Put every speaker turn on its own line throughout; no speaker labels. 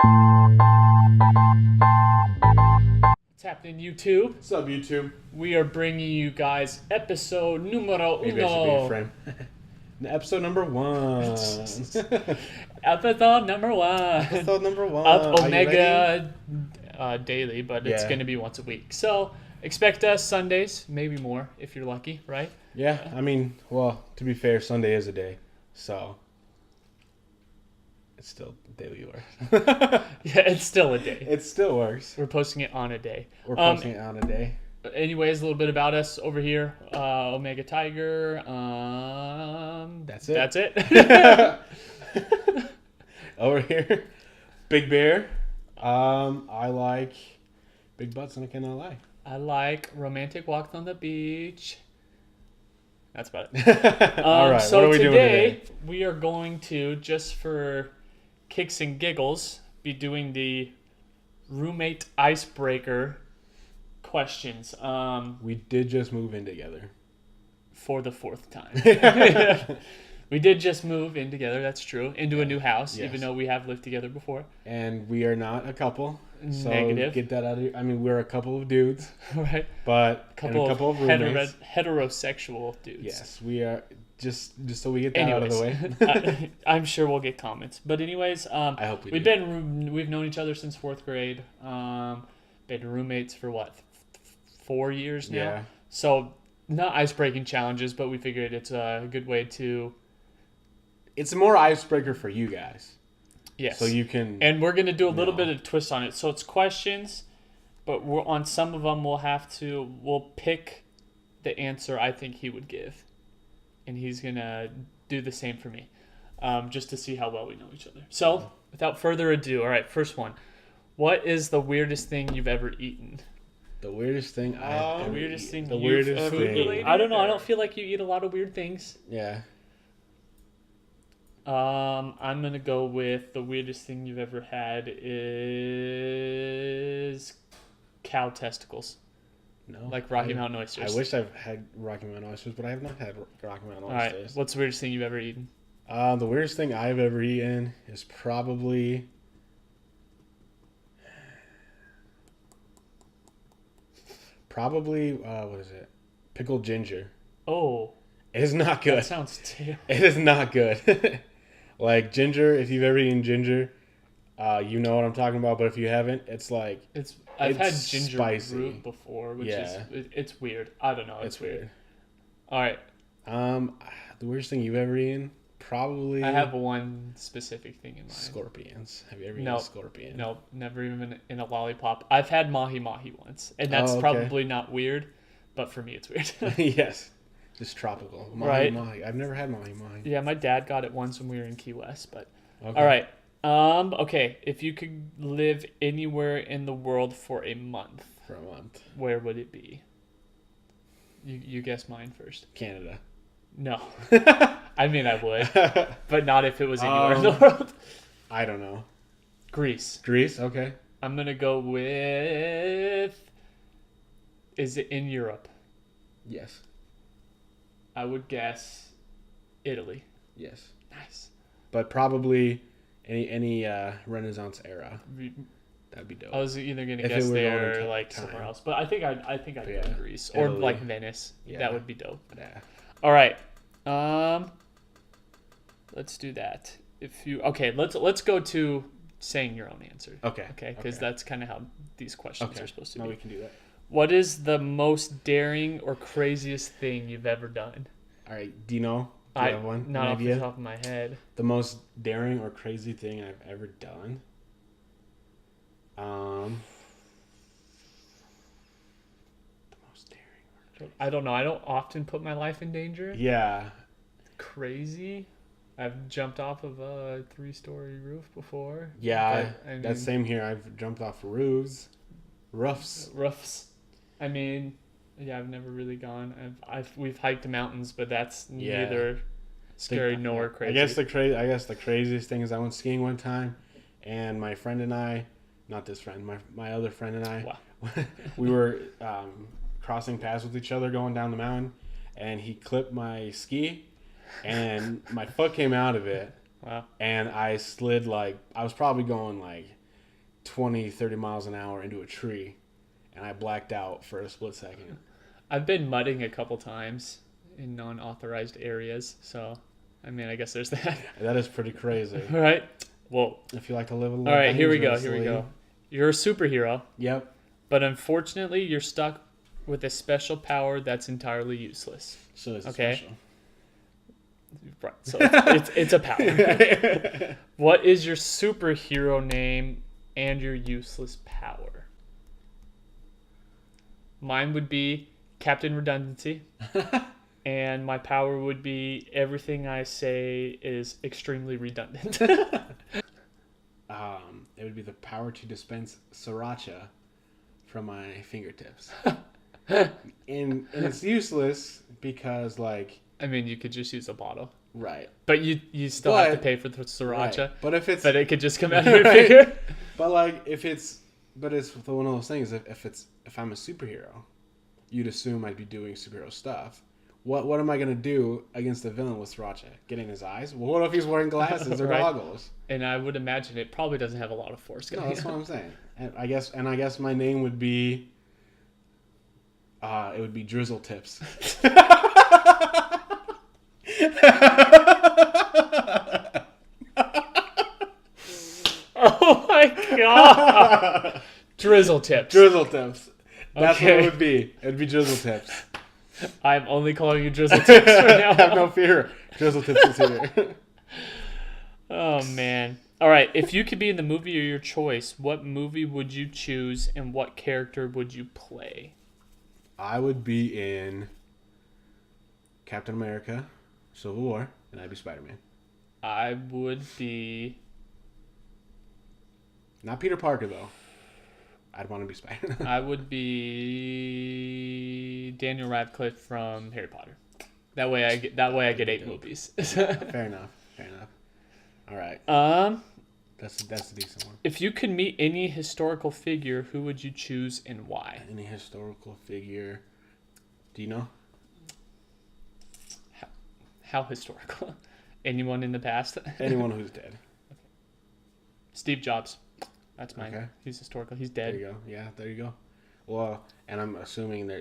What's happening, YouTube?
What's up, YouTube?
We are bringing you guys episode numero
Maybe I should be a
uno.
frame. Episode number 1.
Episode number 1.
Episode number 1.
Up
Are you ready?
Omega daily, but it's
Yeah.
going to be once a week. So expect us Sundays, maybe more if you're lucky, right?
Yeah, I mean, well, to be fair, Sunday is a day, so it's still daily work.
Yeah, it's still a day.
It still works.
We're posting it on a day.
We're posting it on a day.
Anyways, a little bit about us over here. Omega Tiger.
That's it.
That's it.
Over here, Big Bear. I like big butts and I cannot lie.
I like romantic walks on the beach. That's about it.
All right,
So
what are we doing today?
we are going to, just for kicks and giggles, be doing the roommate icebreaker questions
We did just move in together.
for the fourth time. We did just move in together, that's true, into a new house,
Yes.
even though we have lived together before.
And we are not a couple. So
Negative.
get that out of here. I mean, we're a couple of dudes,
Right?
but
Couple,
and a couple of
of
roommates.
heterosexual dudes.
Yes, we are just so we get that out of the way.
I'm sure we'll get comments. But anyways,
I hope we
we've
do.
we've known each other since fourth grade. Been roommates for what, 4 years now.
Yeah.
So not ice breaking challenges, but we figured it's a good way to
It's a more icebreaker for you guys.
yes.
So you can
And we're gonna do a little
No.
bit of twist on it. So it's questions, but we're on some of them we'll pick the answer I think he would give, and he's gonna do the same for me, just to see how well we know each other. So without further ado, all right, first one. What is the weirdest thing you've ever eaten?
the weirdest thing I've
The
ever
weirdest
eaten.
thing
The
you've
weirdest
ever
thing.
eaten? I don't know. I don't feel like you eat a lot of weird things.
Yeah.
I'm gonna go with the weirdest thing you've ever had is cow testicles,
No.
like Rocky Mountain oysters.
I wish I've had Rocky Mountain oysters, but I have not had Rocky Mountain
All right,
oysters.
what's the weirdest thing you've ever eaten?
The weirdest thing I've ever eaten is probably what is it? Pickled ginger.
Oh,
It is not good.
that sounds terrible.
It is not good. Like ginger, if you've ever eaten ginger, you know what I'm talking about. But if you haven't, it's like
I've had
It's
ginger
spicy.
root before, which
Yeah.
it's weird. I don't know.
it's weird.
All right,
The weirdest thing you've ever eaten, probably
I have one specific thing in mind.
scorpions. Have you ever eaten
No.
a scorpion?
No, never even in a lollipop. I've had mahi mahi once, and that's
Oh, okay.
probably not weird, but for me it's weird.
Yes, just tropical. Mahi
Right.
mahi. I've never had mahi mahi.
Yeah, my dad got it once when we were in Key West, but
Okay.
all right. Okay, if you could live anywhere in the world for a month,
For a month,
where would it be? You guess mine first.
Canada.
No. I mean, I would, but not if it was anywhere in the
Um,
world.
I don't know.
Greece.
Greece. Okay.
I'm going to go with. Is it in Europe?
Yes.
I would guess Italy.
Yes.
Nice.
But probably any Renaissance era. That'd be dope.
I was either going to
If it
guess
were
there
going
or
to
like
time.
somewhere else, but I think I'd go
Yeah.
Greece or
Italy.
like Venice.
Yeah.
That would be dope.
Yeah.
All right. Let's do that. Let's go to saying your own answer.
Okay.
Okay, because that's kind of how these questions are supposed to
No,
be.
we can do that.
What is the most daring or craziest thing you've ever done?
All right. Do you know? Do you have one?
Not
An
off
idea?
the top of my head.
The most daring or crazy thing I've ever done. The most daring.
I don't know. I don't often put my life in danger.
Yeah.
Crazy. I've jumped off of a 3-story roof before.
Yeah.
But, I mean,
That's same here. I've jumped off roofs. Roofs.
roofs. I mean, yeah, I've never really gone. We've hiked mountains, but that's
Yeah.
neither scary nor
I
crazy.
guess the craziest thing is I went skiing one time, and my friend and I, not this friend, my other friend and I,
Wow.
we were crossing paths with each other going down the mountain, and he clipped my ski, and my foot came out of it,
Wow.
and I slid like I was probably going like 20, 30 miles an hour into a tree, and I blacked out for a split second.
I've been mudding a couple times in non-authorized areas, so I mean, I guess there's that.
That is pretty crazy.
All right. Well,
If you like to live a little
all right. Here we go.
dangerously.
You're a superhero,
Yep.
but unfortunately, you're stuck with a special power that's entirely useless.
So it's
Okay.
special.
Right. So it's a power. What is your superhero name and your useless power? Mine would be Captain Redundancy. And my power would be everything I say is extremely redundant.
It would be the power to dispense sriracha from my fingertips. and it's useless because, like,
I mean, you could just use a bottle.
right.
But you still have to
But-
pay for the sriracha.
Right. But if it's
But it could just come out of your
Right.
finger.
but like it's one of those things. If I'm a superhero, you'd assume I'd be doing superhero stuff. What am I gonna do against the villain with sriracha? Get in his eyes? Well, what if he's wearing glasses or
Right.
goggles?
And I would imagine it probably doesn't have a lot of force
No,
going
that's
on.
what I'm saying. And I guess my name would be. It would be Drizzle Tips.
Oh my god! Drizzle tips.
Drizzle Tips. That's what
Okay.
it would be. It'd be Drizzle Tips.
I'm only calling you Drizzle tips for now.
Have no fear. Drizzle Tips is here.
Oh man. All right, if you could be in the movie of your choice, what movie would you choose and what character would you play?
I would be in Captain America, Civil War, and I'd be Spider-Man.
I would be
Not Peter Parker though. I'd want to be Spider-Man.
I would be Daniel Radcliffe from Harry Potter. That way I get 8 movies.
Fair enough. All right, that's a decent one.
If you could meet any historical figure, who would you choose and why?
Any historical figure? Do you know?
How historical? Anyone in the past?
Anyone who's dead.
Steve Jobs. That's mine.
Okay.
He's historical. He's
There
dead.
you go. Yeah, there you go. Well, and I'm assuming that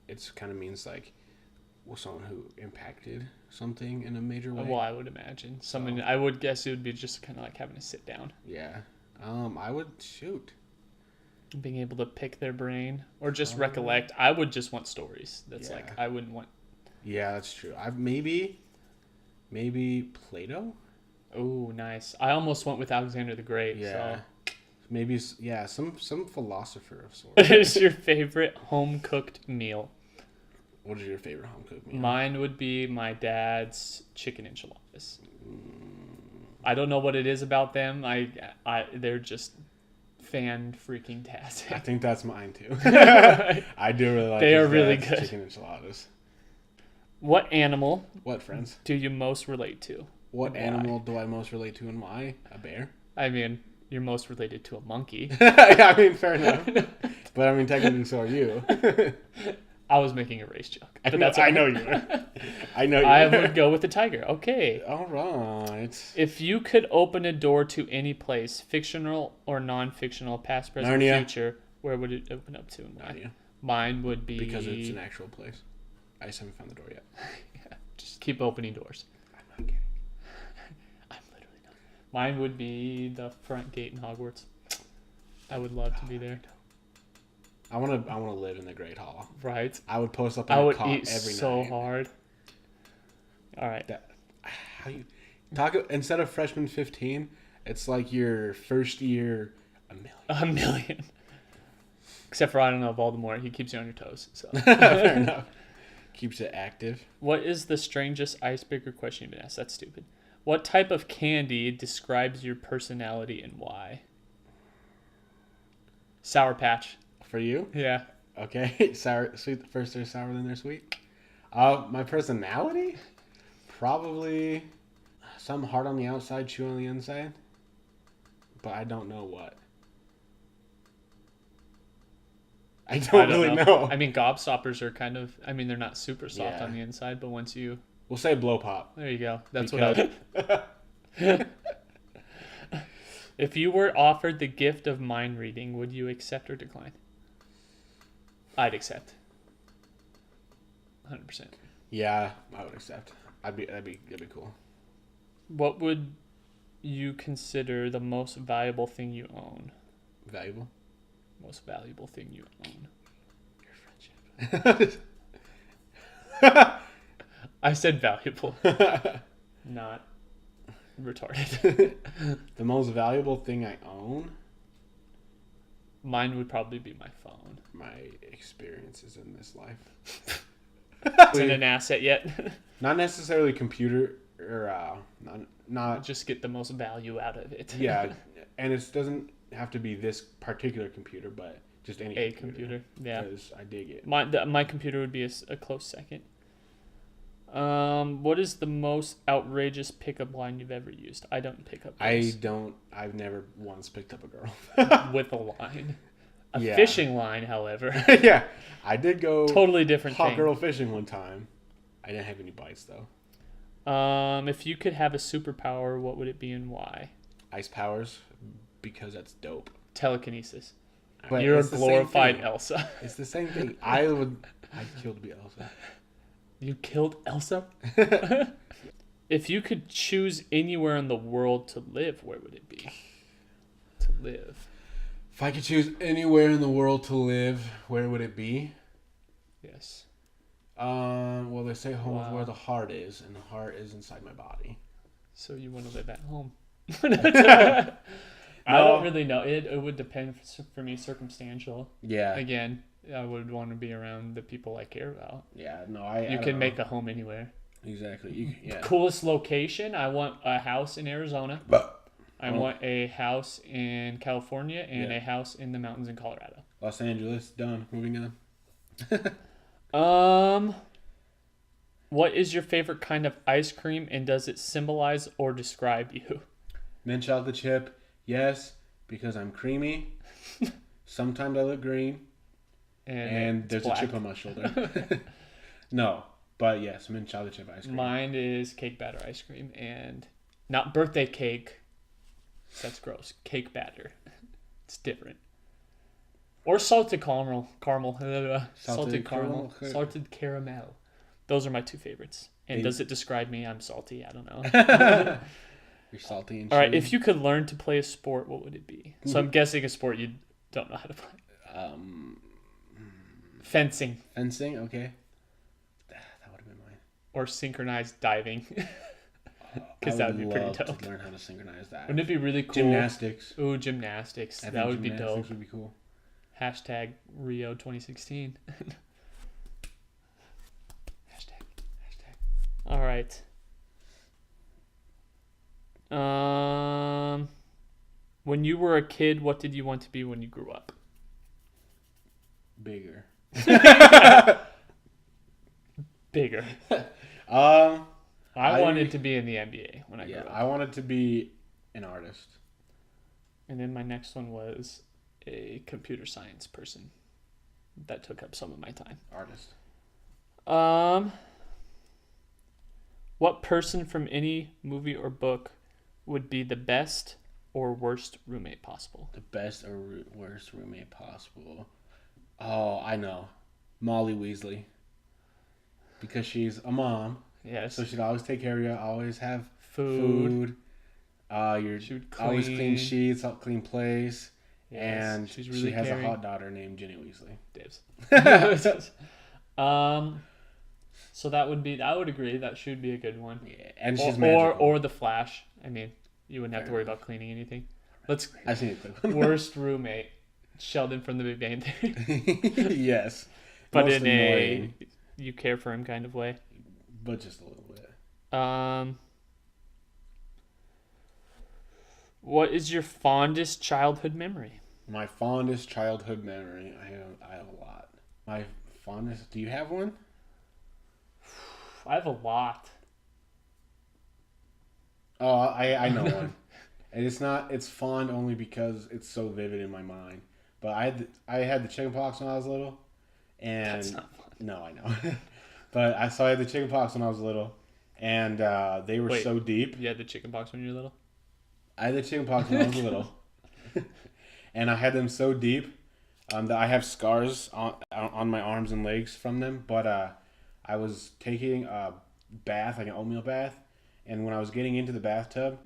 it's kind of means like, well, someone who impacted something in a major way.
Well, I would imagine. Someone. I would guess it would be just kind of like having to sit down,
Yeah. I would shoot.
being able to pick their brain or just recollect. I would just want stories. That's
Yeah.
like I wouldn't want.
Yeah, that's true. I've maybe Plato.
Oh, nice. I almost went with Alexander the Great.
Yeah. Maybe some philosopher of
So,
sorts.
what is your favorite home cooked meal?
What is your favorite home cooked meal?
Mine would be my dad's chicken enchiladas. I don't know what it is about them. They're just fan freaking
I
tastic.
think that's mine too. I do really like.
They
his
are really
dad's
good.
Chicken enchiladas.
What animal
What, friends?
do you most relate to?
What
Why?
animal do I most relate to and why? A bear.
I mean, you're most related to a monkey.
I mean, fair enough. But I mean, technically, so are you.
I was making a race joke, but
I know you are. I know you
I
are.
would go with the tiger. Okay.
All right.
If you could open a door to any place, fictional or non-fictional, past, present,
Narnia.
future, where would it open up to and why?
Narnia.
Mine would be
Because it's an actual place. I just haven't found the door yet.
just keep opening doors.
I'm not kidding.
I'm literally not. Mine would be the front gate in Hogwarts. I would love to be there.
I want to live in the Great Hall.
Right.
I would post up in
I
a
would
cot
eat
every
so
night.
hard. All right.
How you talk instead of freshman 15, it's like your first year a million.
A million. Except for, I don't know, Voldemort. He keeps you on your toes. So,
Fair enough. Keeps it active.
what is the strangest icebreaker question you've been asked? That's stupid. What type of candy describes your personality and why? Sour Patch.
For you?
Yeah.
Okay. Sour, sweet. First they're sour, then they're sweet. My personality? Probably some hard on the outside, chew on the inside. But I don't know what. I don't really know.
I mean, gobstoppers are kind of, I mean, they're not super soft
Yeah.
on the inside, but once you,
We'll say blow pop.
there you go. That's
Because-
what I If you were offered the gift of mind reading, would you accept or decline? I'd accept. 100%.
Yeah, I would accept. That'd be cool.
What would you consider the most valuable thing you own?
Valuable.
Most valuable thing you own.
Your friendship.
I said valuable, not retarded.
The most valuable thing I own?
Mine would probably be my phone.
My experiences in this life.
Isn't an asset yet.
Not necessarily computer or not
Just get the most value out of it.
yeah, and it doesn't have to be this particular computer, but just any
A computer. Yeah.
Because I dig it.
My computer would be a close second. What is the most outrageous pickup line you've ever used? I don't pick up girls
I've never once picked up a girl.
with a line. A
Yeah.
fishing line, however.
Yeah, I did go
Totally different
hot
thing.
girl fishing one time. I didn't have any bites though.
If you could have a superpower, what would it be and why?
Ice powers, because that's dope.
Telekinesis.
But
You're a
it's the same
glorified
thing.
Elsa.
It's the same thing. I'd kill to be Elsa.
You killed Elsa? If you could choose anywhere in the world to live, where would it be? To live.
If I could choose anywhere in the world to live, where would it be?
Yes.
Well, they say home is
Wow.
where the heart is, and the heart is inside my body.
So you want to live at home? I
No.
don't really know. It would depend for me, circumstantial.
Yeah.
Again, I would want to be around the people I care about.
Yeah. No, I
You
don't
can
know.
make a home anywhere.
Exactly. Yeah.
Coolest location, I want a house in Arizona. I want a house in California and
Yeah.
a house in the mountains in Colorado.
Los Angeles. Done. Moving on.
What is your favorite kind of ice cream and does it symbolize or describe you?
Mint chocolate chip. Yes, because I'm creamy. Sometimes I look green, and
it's
there's
black.
a chip on my shoulder. No, but yes, mint chocolate chip ice cream.
Mine is cake batter ice cream and not birthday cake. That's gross. Cake batter. It's different. Or salted caramel. Salted caramel.
caramel?
Salted caramel. Those are my two favorites. And
They-
does it describe me? I'm salty. I don't know.
You're salty and
All right.
cheesy.
If you could learn to play a sport, what would it be? So I'm guessing a sport you don't know how to play. Fencing
Fencing, okay. That would have been mine.
or synchronized diving. Because
I
that would be pretty
love
dope.
to learn how to synchronize that.
Wouldn't it be really cool?
Gymnastics.
Ooh, gymnastics.
I
That
think
would be
gymnastics
dope.
would be cool.
Hashtag Rio 2016. Hashtag. All right. When you were a kid, what did you want to be when you grew up?
Bigger.
Bigger.
Um,
I wanted to be in the NBA when I grew
yeah,
up.
I wanted to be an artist.
And then my next one was a computer science person. That took up some of my time.
Artist.
What person from any movie or book would be the best or worst roommate possible?
The best or worst roommate possible. Oh, I know. Molly Weasley. Because she's a mom,
Yes.
so she'd always take care of you. Always have
Food.
food. You're
She would
always
clean.
clean sheets, clean place,
Yes,
and
she's
she
really
has
caring.
a hot daughter named Ginny Weasley.
Dibs. So that would agree. That should be a good one.
Yeah, and she's
Or
magical.
the Flash. I mean, you wouldn't have to worry about cleaning anything. Let's
I've seen it. Though.
worst roommate. Sheldon from the Big Bang Theory.
Yes,
But
most
in
annoying,
a you care for him kind of way.
but just a little bit.
What is your fondest childhood memory?
My fondest childhood memory. I have a lot. My fondest. Do you have one?
I have a lot.
Oh, I know one. And it's fond only because it's so vivid in my mind. But I had the chicken pox when I was little, and
That's not fun.
no, I know. But I had the chicken pox when I was little, and they were
Wait.
so deep.
You had the chicken pox when you were little?
I had the chicken pox when I was little, and I had them so deep that I have scars on my arms and legs from them. But I was taking a bath, like an oatmeal bath, and when I was getting into the bathtub,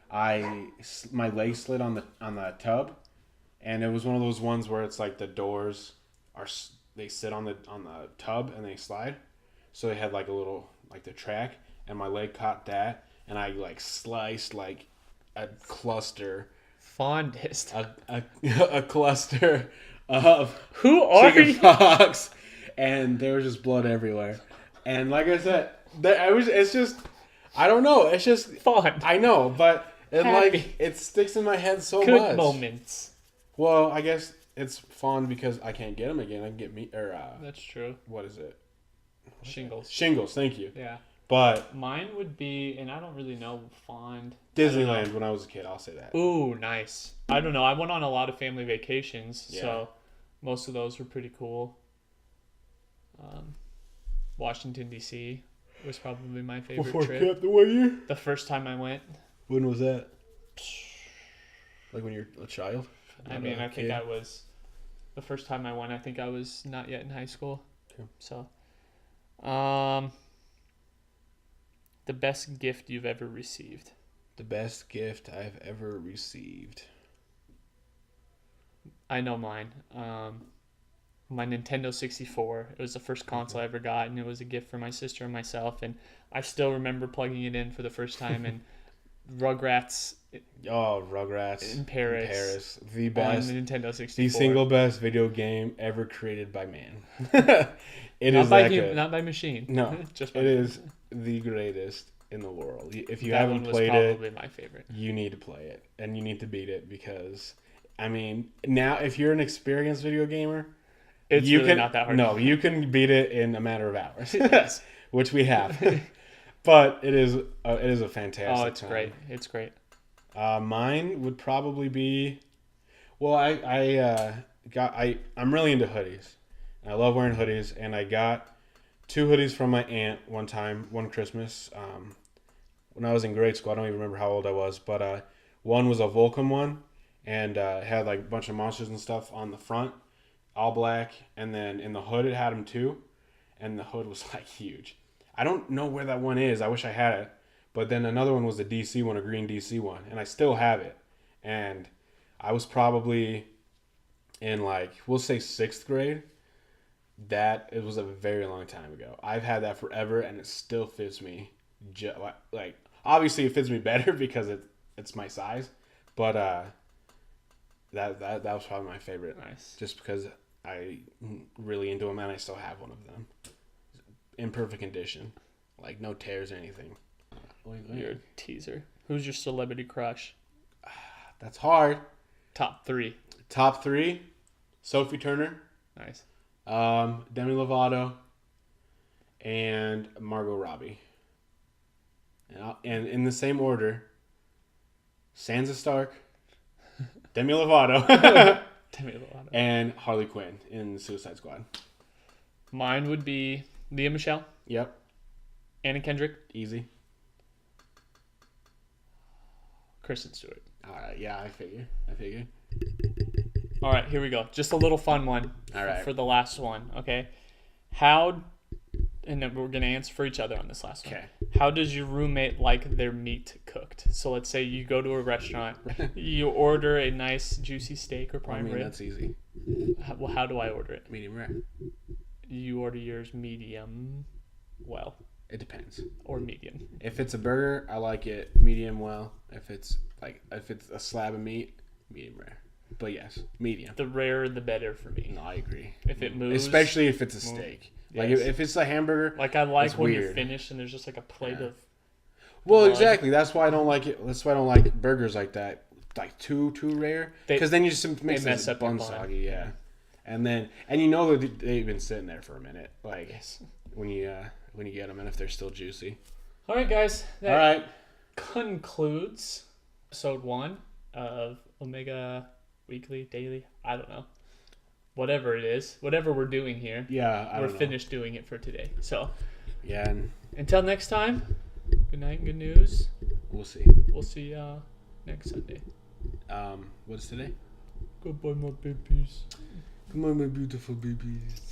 my leg slid on the tub, and it was one of those ones where it's like the doors they sit on the tub and they slide, so they had like a little like the track, and my leg caught that, and I like sliced like a cluster,
Fondest.
a cluster of
Who are
chicken
you?
pox, and there was just blood everywhere. And like I said, it's just, I don't know. It's just
Fond.
I know, but
Happy.
it sticks in my head so
Good
much.
moments.
Well, I guess it's fond because I can't get them again. I can get
That's true.
what is it?
Shingles.
Shingles. Thank you.
Yeah.
But
Mine would be, and I don't really know fond. I don't know.
Disneyland when I was a kid, I'll say that.
Ooh, nice. I don't know. I went on a lot of family vacations,
Yeah.
so most of those were pretty cool. Washington, D.C. was probably my favorite trip.
the what year?
The first time I went,
When was that? Like when you're a child?
I mean, I think I was, the first time I went, I think I was not yet in high school.
Okay.
So, the best gift you've ever received.
The best gift I've ever received.
I know mine. My Nintendo 64. It was the first console I ever got, and it was a gift for my sister and myself. And I still remember plugging it in for the first time, and Rugrats
Oh, Rugrats
in Paris,
the
on
best,
the Nintendo 64.
the single best video game ever created by man. It
not
is
by
that
hum-
good.
not by machine.
No,
just by
It is the greatest in the world. If you
that
haven't
one was
played it,
probably my favorite.
you need to play it and you need to beat it because, I mean, now if you're an experienced video gamer,
It's
you
really
can
not that hard.
no, you can beat it in a matter of hours,
Yes.
which we have. But it is a fantastic.
Oh, it's
time.
great. It's great.
Mine would probably be, well, I'm really into hoodies. I love wearing hoodies, and I got 2 hoodies from my aunt one Christmas. When I was in grade school, I don't even remember how old I was, but one was a Volcom one, and it had like a bunch of monsters and stuff on the front, all black, and then in the hood it had them too, and the hood was like huge. I don't know where that one is. I wish I had it. But then another one was a DC one, a green DC one, and I still have it. And I was probably in like, we'll say 6th grade. It was a very long time ago. I've had that forever, and it still fits me. Like obviously it fits me better because it's my size, but that was probably my favorite.
Nice.
Just because I really into them, and I still have one of them in perfect condition, like no tears or anything.
You're a teaser. Who's your celebrity crush?
That's hard.
Top 3.
Top 3: Sophie Turner,
Nice.
Demi Lovato, and Margot Robbie. And in the same order: Sansa Stark, Demi Lovato,
Demi Lovato.
and Harley Quinn in Suicide Squad.
Mine would be Lea Michele,
Yep,
Anna Kendrick,
easy.
Kristen Stewart.
All right, yeah, I figure.
All right, here we go. Just a little fun one.
All right.
For the last one, okay? And then we're going to answer for each other on this last one.
Okay.
How does your roommate like their meat cooked? So let's say you go to a restaurant, you order a nice juicy steak or
I
prime
mean,
rib.
that's easy.
Well, how do I order it?
Medium rare.
You order yours medium well
It depends.
or medium.
If it's a burger, I like it medium well. If it's a slab of meat, medium rare. But yes, medium.
The rarer the better for me.
No, I agree.
If it moves,
Especially if it's a steak. Like
Yes.
if it's a hamburger.
like I like
it's
when you're
weird.
finished and there's just like a plate
Yeah.
of
Well,
blood.
exactly. That's why I don't like it. That's why I don't like burgers like that. Like too rare. Because then you just mix
mess
the
up your
bun
bun.
soggy. Yeah. And you know that they've been sitting there for a minute. Like
Yes.
when you get them, and if they're still juicy.
All right, guys. That
All right.
concludes episode 1 of Omega Weekly, Daily. I don't know. Whatever it is, whatever we're doing here,
Yeah, I
we're
don't know.
finished doing it for today. So
Yeah, and
until next time, good night and good news.
we'll see.
We'll see y'all next Sunday.
What is today?
Goodbye, my babies.
Come on, my beautiful babies.